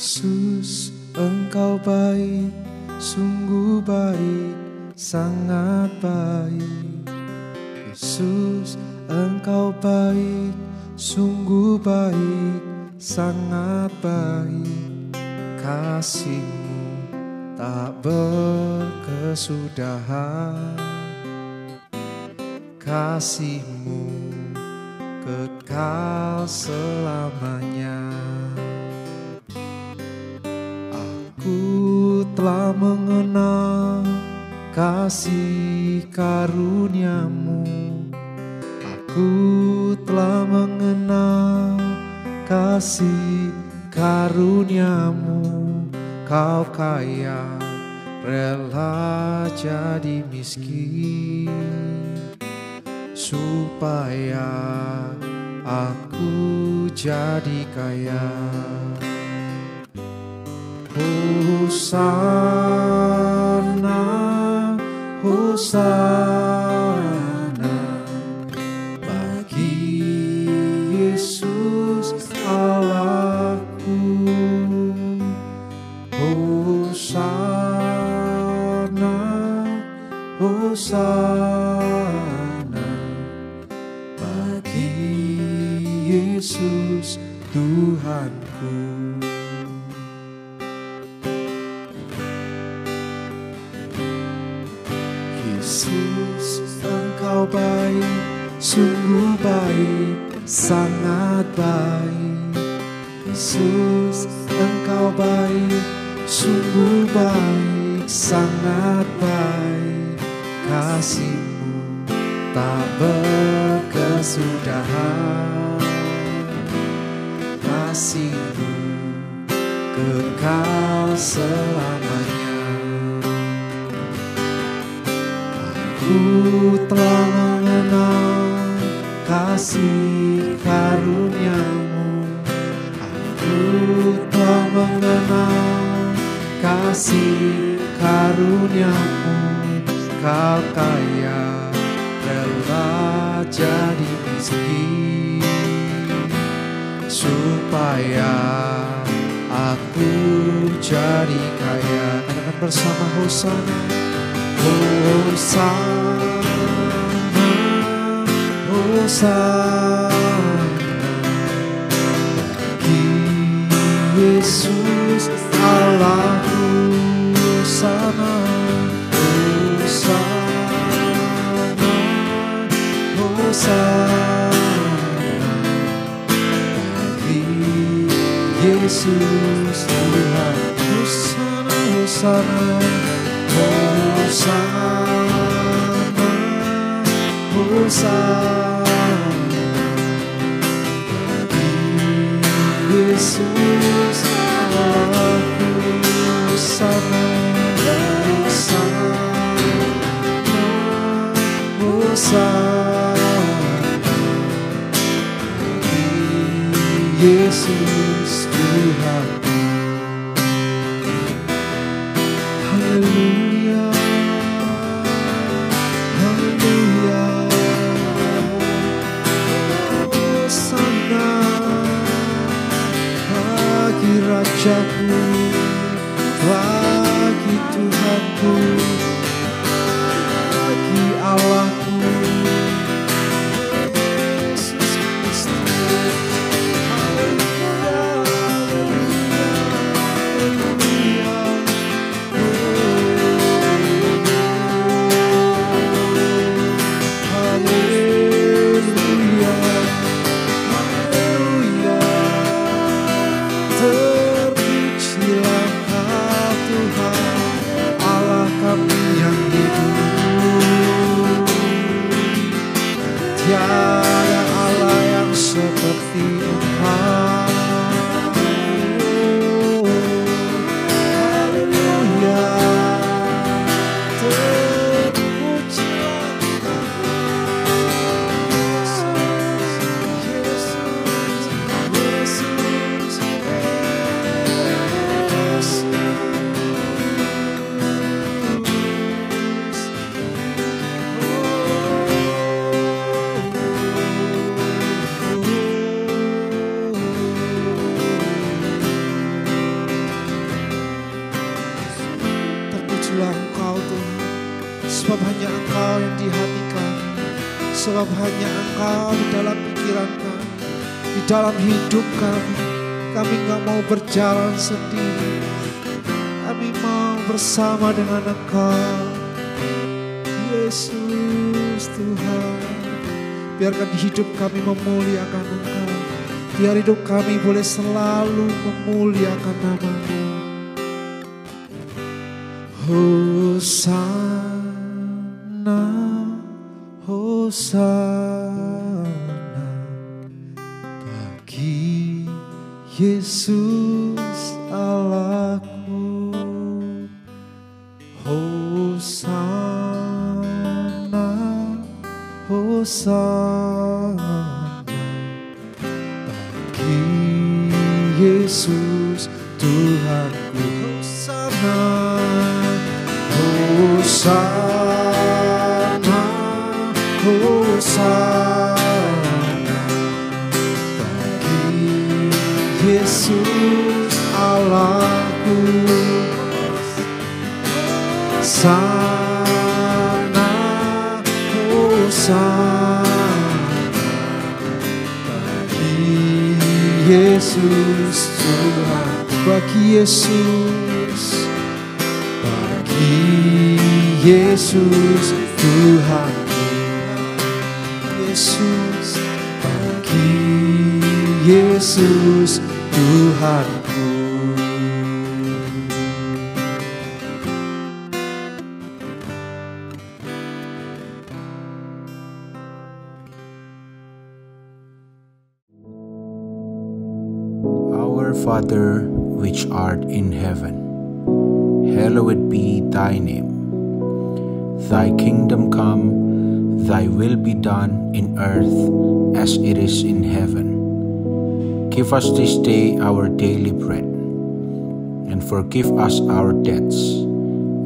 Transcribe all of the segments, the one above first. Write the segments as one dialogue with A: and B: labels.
A: Yesus, Engkau baik, sungguh baik, sangat baik. Yesus, Engkau baik, sungguh baik, sangat baik. Kasih-Mu tak berkesudahan, kasih-Mu kekal selamanya. Aku telah mengenal kasih karunia-Mu, aku telah mengenal kasih karunia-Mu. Kau kaya, rela jadi miskin, supaya aku jadi kaya. Hosana, Hosana bagi Yesus Allahku. Hosana, Hosana bagi Yesus Tuhanku. Yesus, Engkau baik, sungguh baik, sangat baik. Yesus, Engkau baik, sungguh baik, sangat baik. Kasih-Mu tak berkesudahan, kasih-Mu kekal selamanya. Aku telah mengenal kasih karunia-Mu, aku telah mengenal kasih karunia-Mu. Kau kaya, rela jadi miskin, supaya aku jadi kaya. Katakan bersama, Hosana, Hosana, Hosana bagi Yesus Allahku. Hosana, Hosana, Hosana bagi Yesus Tuhan. Hosana, Hosana, Hosana, Hosana bagi Yesus Allahku. Hosana, Hosana, Hosana bagi Yesus Tuhanku. Haleluya, haleluya. Hosana bagi Rajaku, bagi Tuhanku, bagi Allahku, Yesus Kristus. Haleluya, haleluya, haleluya, haleluya. sebab hanya Engkau di dalam pikiran kami, di dalam hidup kami. Kami gak mau berjalan sendiri, kami mau bersama dengan Engkau. Yesus Tuhan, biarkan hidup kami memuliakan Engkau. Biar hidup kami boleh selalu memuliakan nama-Mu. Hosana, Hosana bagi Yesus Allahku. Hosana, Hosana bagi Yesus Tuhanku. Hosana, Hosana, Hosana bagi Yesus Allahku. Hosana, Hosana bagi Yesus Tuhan. Bagi Yesus, bagi Yesus Tuhan. Yesus, bagi Yesus Tuhanku.
B: Our Father, which art in heaven, hallowed be thy name. Thy kingdom come, thy will be done in earth as it is in heaven. Give us this day our daily bread, and forgive us our debts,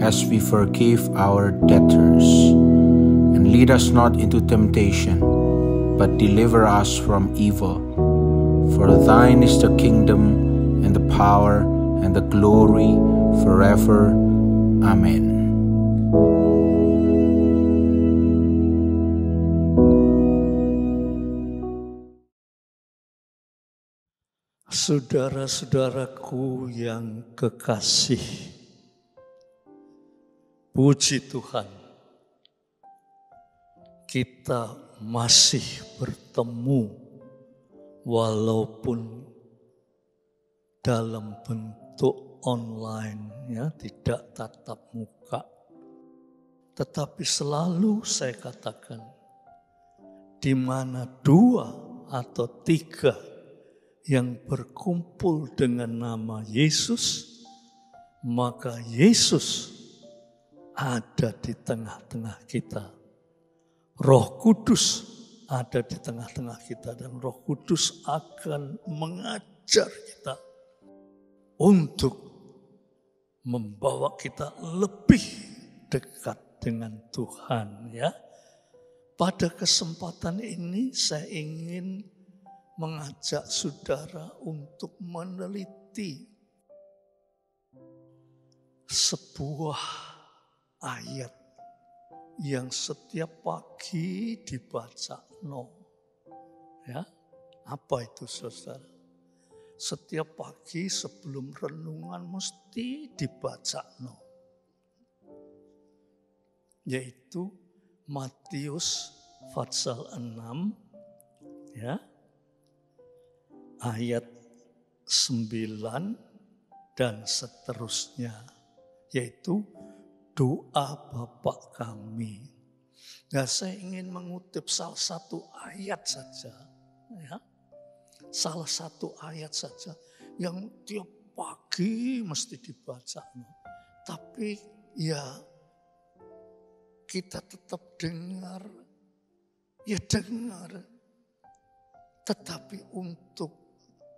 B: as we forgive our debtors. And lead us not into temptation, but deliver us from evil. For thine is the kingdom, and the power, and the glory, forever. Amen.
C: Saudara-saudaraku yang kekasih, puji Tuhan, kita masih bertemu walaupun dalam bentuk online, ya, tidak tatap muka. Tetapi selalu saya katakan, di mana dua atau tiga yang berkumpul dengan nama Yesus, maka Yesus ada di tengah-tengah kita. Roh Kudus ada di tengah-tengah kita, dan Roh Kudus akan mengajar kita untuk membawa kita lebih dekat dengan Tuhan, ya. Pada kesempatan ini saya ingin mengajak saudara untuk meneliti sebuah ayat yang setiap pagi dibaca, ya. Apa itu, saudara? Setiap pagi sebelum renungan mesti dibaca, yaitu Matius pasal 6, ya, ayat 9 dan seterusnya, yaitu doa Bapa kami. Nah, saya ingin mengutip salah satu ayat saja, ya. Salah satu ayat saja yang tiap pagi mesti dibaca. Tapi ya kita tetap dengar, ya dengar. Tetapi untuk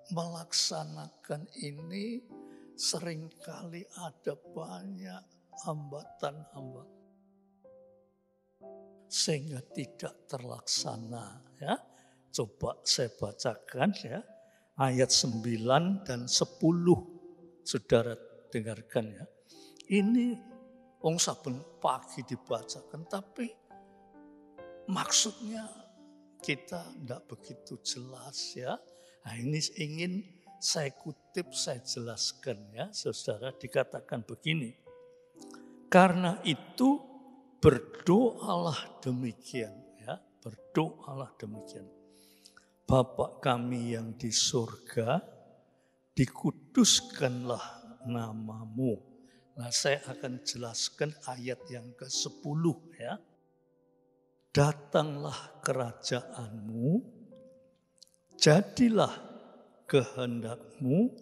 C: melaksanakan ini seringkali ada banyak hambatan-hambatan sehingga tidak terlaksana, ya. Coba saya bacakan, ya, ayat 9 dan 10. Saudara dengarkan, ya. Ini saben pagi dibacakan, tapi maksudnya kita tidak begitu jelas ya. Nah, ini ingin saya kutip, saya jelaskan ya, saudara. Dikatakan begini, karena itu berdoalah demikian ya, berdoalah demikian. Bapa kami yang di surga, dikuduskanlah namamu. Nah, saya akan jelaskan ayat yang ke-10 ya. Datanglah kerajaanmu, jadilah kehendakmu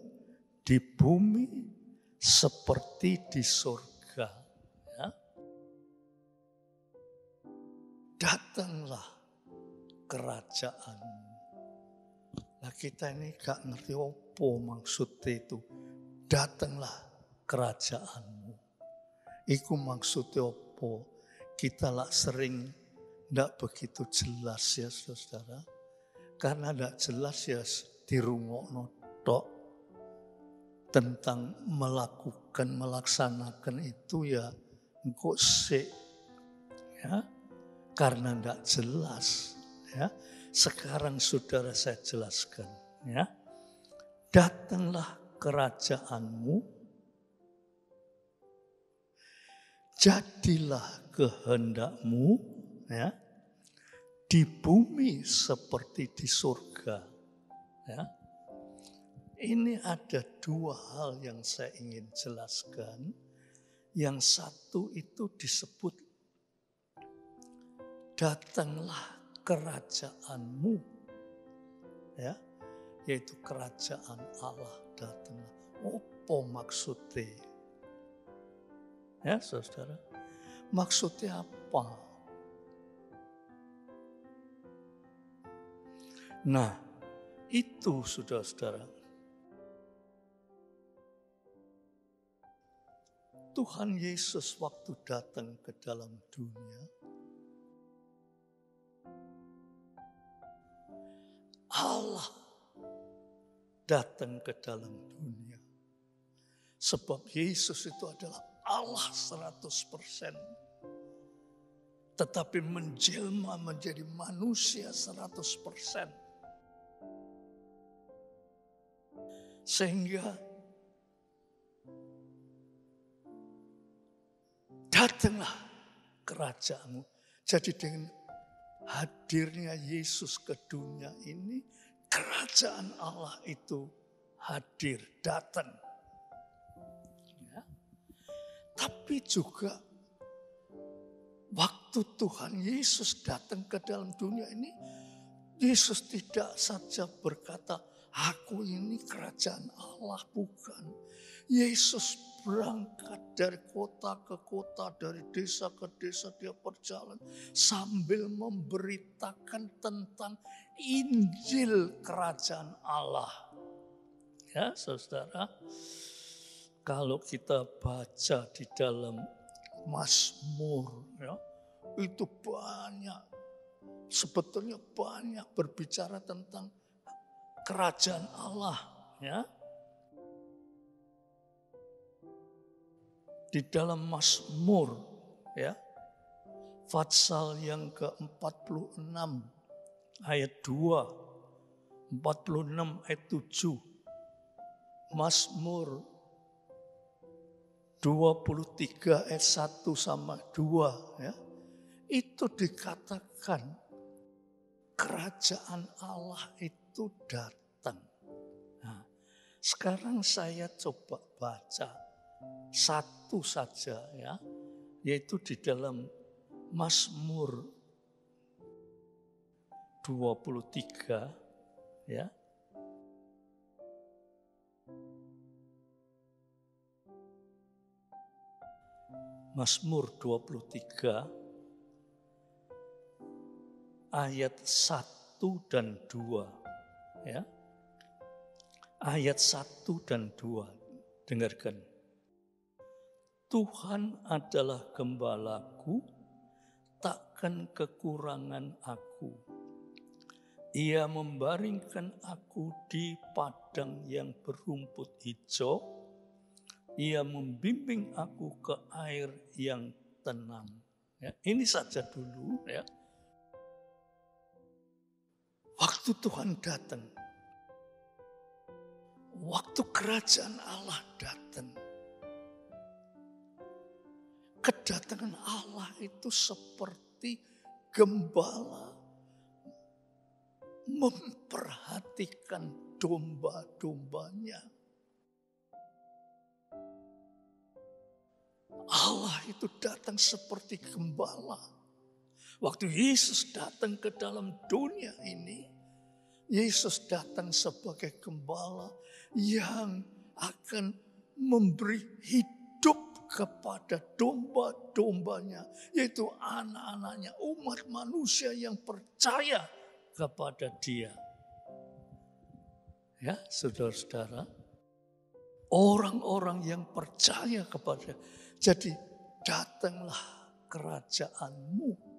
C: di bumi seperti di surga. Ya. Datanglah kerajaanmu. Nah, kita ini gak ngerti apa maksudnya itu. Datanglah kerajaanmu. Iku maksudnya apa? Kita lah sering ndak begitu jelas ya saudara. Karena ndak jelas ya dirungokno tok tentang melaksanakan itu ya engko sik ya. Karena ndak jelas ya. Sekarang saudara saya jelaskan ya. Datanglah kerajaanmu, jadilah kehendakmu ya, di bumi seperti di surga ya. Ini ada dua hal yang saya ingin jelaskan. Yang satu itu disebut datanglah kerajaanmu ya, yaitu kerajaan Allah datanglah. Apa maksudnya? Ya saudara, maksudnya apa? Nah, itu saudara-saudara. Tuhan Yesus waktu datang ke dalam dunia, Allah datang ke dalam dunia. Sebab Yesus itu adalah Allah 100%. Tetapi menjelma menjadi manusia 100%. Sehingga datanglah kerajaanmu. Jadi dengan hadirnya Yesus ke dunia ini, kerajaan Allah itu hadir, datang. Ya. Tapi juga waktu Tuhan Yesus datang ke dalam dunia ini, Yesus tidak saja berkata, aku ini kerajaan Allah, bukan. Yesus berangkat dari kota ke kota, dari desa ke desa, dia berjalan sambil memberitakan tentang Injil kerajaan Allah. Ya saudara, kalau kita baca di dalam Mazmur, ya, itu banyak, sebetulnya banyak berbicara tentang kerajaan Allah. Ya. Di dalam Mazmur, ya, Fatsal yang ke-46 ayat 2, 46 ayat 7, Mazmur 23 ayat 1 sama 2, ya, itu dikatakan kerajaan Allah itu datang. Nah, sekarang saya coba baca satu saja ya, yaitu di dalam Mazmur 23 ya. Mazmur 23 ayat 1 dan 2 ya. Ayat 1 dan 2, dengarkan. Tuhan adalah gembalaku, takkan kekurangan aku. Ia membaringkan aku di padang yang berumput hijau. Ia membimbing aku ke air yang tenang. Ya, ini saja dulu ya. Waktu Tuhan datang, waktu kerajaan Allah datang, kedatangan Allah itu seperti gembala memperhatikan domba-dombanya. Allah itu datang seperti gembala. Waktu Yesus datang ke dalam dunia ini, Yesus datang sebagai gembala yang akan memberi hidup kepada domba-dombanya, yaitu anak-anaknya, umat manusia yang percaya kepada Dia. Ya, saudara-saudara, orang-orang yang percaya kepada Dia. Jadi datanglah kerajaanmu.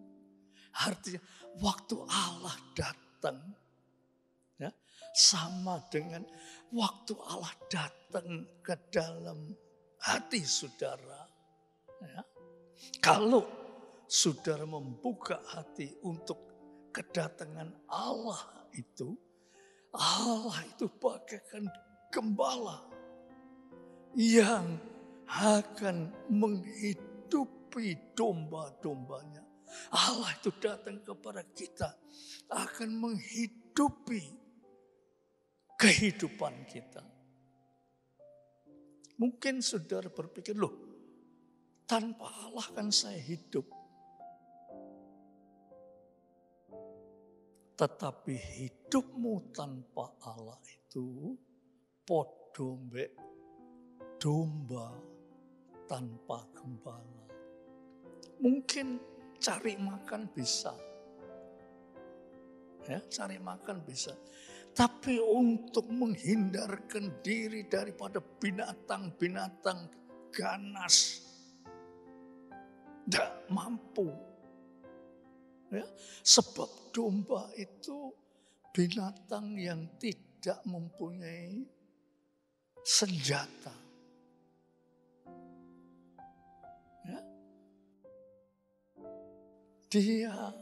C: Artinya waktu Allah datang, ya, sama dengan waktu Allah datang ke dalam hati saudara. Ya. Kalau saudara membuka hati untuk kedatangan Allah itu bagaikan gembala yang akan menghidupi domba-dombanya. Allah itu datang kepada kita akan menghidupi kehidupan kita. Mungkin saudara berpikir, loh, tanpa Allah kan saya hidup. Tetapi hidupmu tanpa Allah itu podo mbek domba tanpa gembala. Mungkin cari makan bisa. Ya, cari makan bisa. Tapi untuk menghindarkan diri daripada binatang-binatang ganas, tidak mampu. Ya, sebab domba itu binatang yang tidak mempunyai senjata. Ya. Dia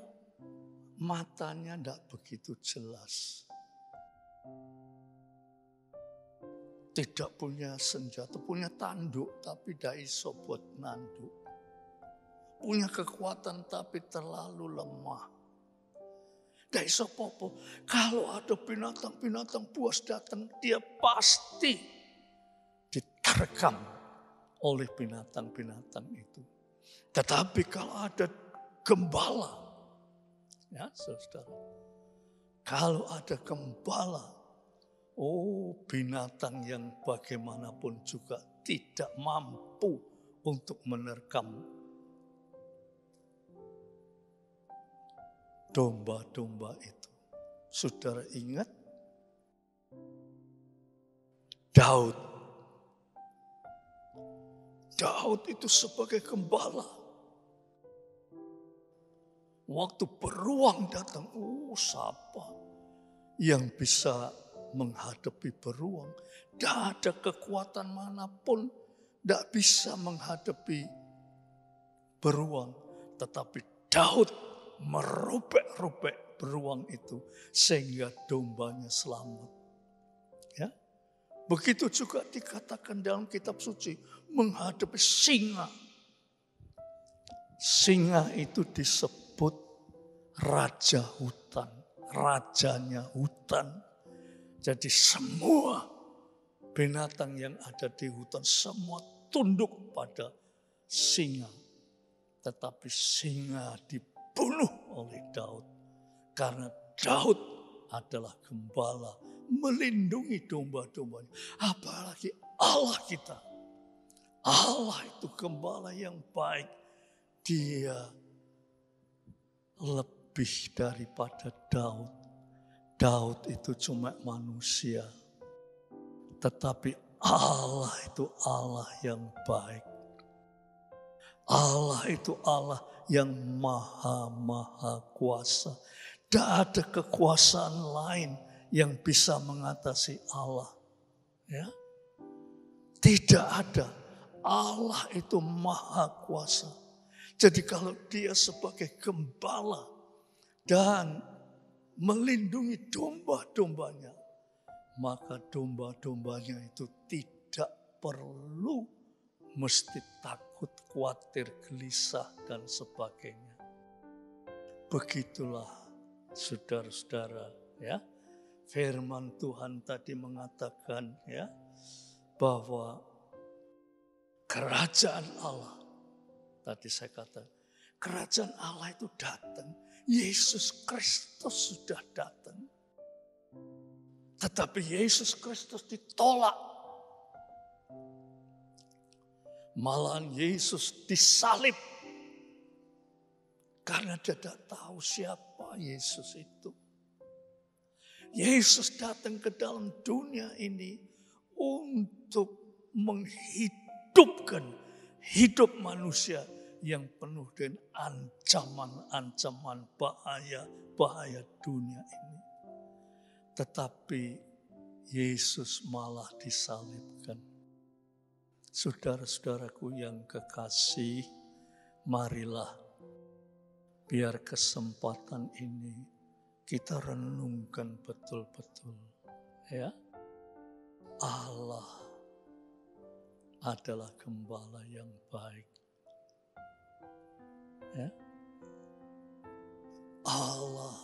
C: matanya tidak begitu jelas. Tidak punya senjata, punya tanduk tapi tidak iso buat nanduk. Punya kekuatan tapi terlalu lemah. Tidak iso popo. Kalau ada binatang-binatang buas datang, dia pasti diterkam oleh binatang-binatang itu. Tetapi kalau ada gembala, ya saudara, kalau ada gembala, binatang yang bagaimanapun juga tidak mampu untuk menerkam domba-domba itu. Saudara ingat Daud. Daud itu sebagai gembala. Waktu beruang datang, siapa yang bisa menghadapi beruang? Tidak ada kekuatan manapun tidak bisa menghadapi beruang. Tetapi Daud merobek-robek beruang itu sehingga dombanya selamat. Ya, begitu juga dikatakan dalam kitab suci menghadapi singa. Singa itu disebut raja hutan, rajanya hutan. Jadi semua binatang yang ada di hutan semua tunduk pada singa. Tetapi singa dibunuh oleh Daud. Karena Daud adalah gembala melindungi domba-dombanya. Apalagi Allah kita. Allah itu gembala yang baik. Dia lebih daripada Daud. Daud itu cuma manusia. Tetapi Allah itu Allah yang baik. Allah itu Allah yang maha kuasa. Tidak ada kekuasaan lain yang bisa mengatasi Allah. Ya? Tidak ada. Allah itu maha kuasa. Jadi kalau dia sebagai gembala dan melindungi domba-dombanya, maka domba-dombanya itu tidak perlu mesti takut, khawatir, gelisah, dan sebagainya. Begitulah saudara-saudara, ya. Firman Tuhan tadi mengatakan, ya, bahwa kerajaan Allah, tadi saya katakan, kerajaan Allah itu datang. Yesus Kristus sudah datang. Tetapi Yesus Kristus ditolak. Malahan Yesus disalib. Karena dia tidak tahu siapa Yesus itu. Yesus datang ke dalam dunia ini untuk menghidupkan hidup manusia yang penuh dengan ancaman-ancaman bahaya dunia ini. Tetapi Yesus malah disalibkan. Saudara-saudaraku yang kekasih, marilah biar kesempatan ini kita renungkan betul-betul, ya. Allah adalah gembala yang baik. Ya. Allah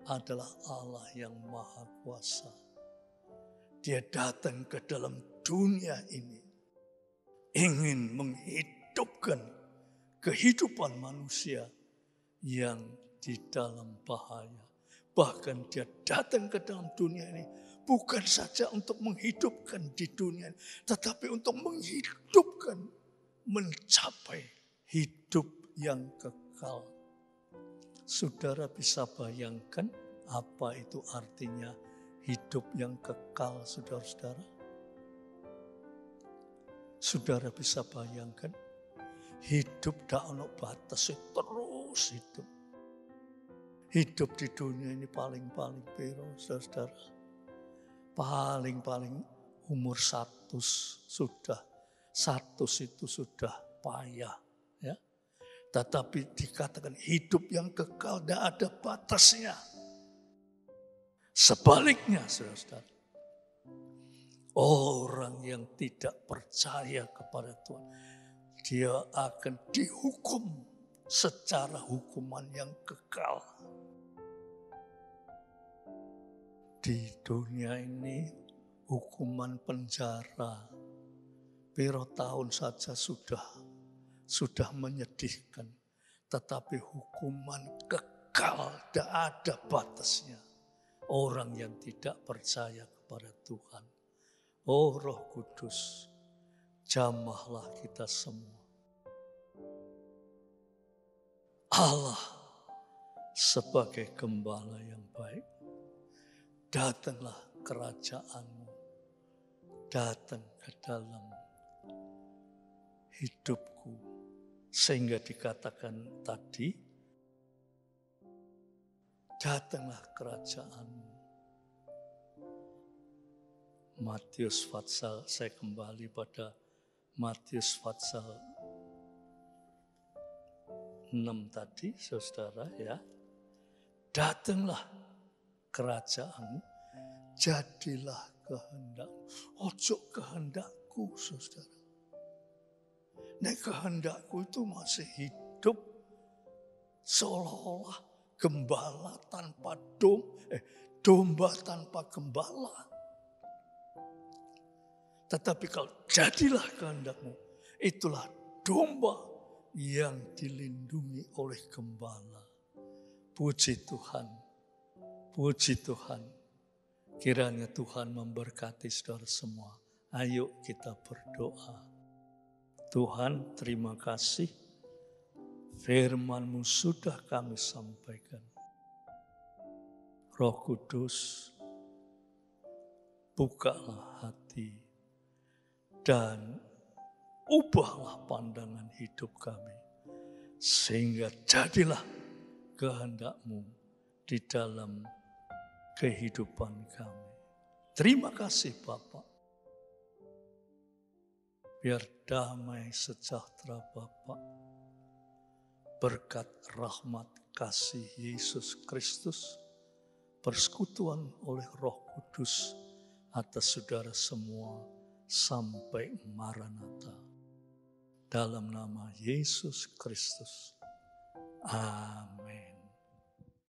C: adalah Allah yang maha kuasa. Dia datang ke dalam dunia ini ingin menghidupkan kehidupan manusia yang di dalam bahaya. Bahkan dia datang ke dalam dunia ini bukan saja untuk menghidupkan di dunia ini, tetapi untuk menghidupkan, mencapai hidup yang kekal. Saudara bisa bayangkan apa itu artinya hidup yang kekal, saudara-saudara? Saudara bisa bayangkan hidup tak ono batas, terus hidup. Hidup di dunia ini paling-paling piro, saudara? Paling-paling umur 100 sudah. 100 itu sudah payah. Ya. Tetapi dikatakan hidup yang kekal tidak ada batasnya. Sebaliknya, saudara-saudara, orang yang tidak percaya kepada Tuhan, dia akan dihukum secara hukuman yang kekal. Di dunia ini hukuman penjara piro tahun saja sudah menyedihkan, tetapi hukuman kekal tidak ada batasnya. Orang yang tidak percaya kepada Tuhan, oh Roh Kudus, jamahlah kita semua. Allah sebagai gembala yang baik, datanglah kerajaan-Mu, datang ke dalam hidupku. Sehingga dikatakan tadi, datanglah kerajaan-Mu. Matius Fatsal, saya kembali pada Matius Fatsal 6 tadi, saudara, ya. Datanglah kerajaan-Mu, jadilah kehendak-Mu. Ojo kehendakku, saudara. Nek kehendakku itu masih hidup seolah-olah gembala tanpa domba tanpa gembala. Tetapi kalau jadilah kehendak-Mu, itulah domba yang dilindungi oleh gembala. Puji Tuhan. Puji Tuhan. Kiranya Tuhan memberkati saudara semua. Ayo kita berdoa. Tuhan, terima kasih. Firman-Mu sudah kami sampaikan. Roh Kudus, bukalah hati dan ubahlah pandangan hidup kami. Sehingga jadilah kehendak-Mu di dalam kehidupan kami. Terima kasih Bapak. Biar damai sejahtera Bapak, berkat rahmat kasih Yesus Kristus, persekutuan oleh Roh Kudus atas saudara semua sampai Maranatha. Dalam nama Yesus Kristus. Amin.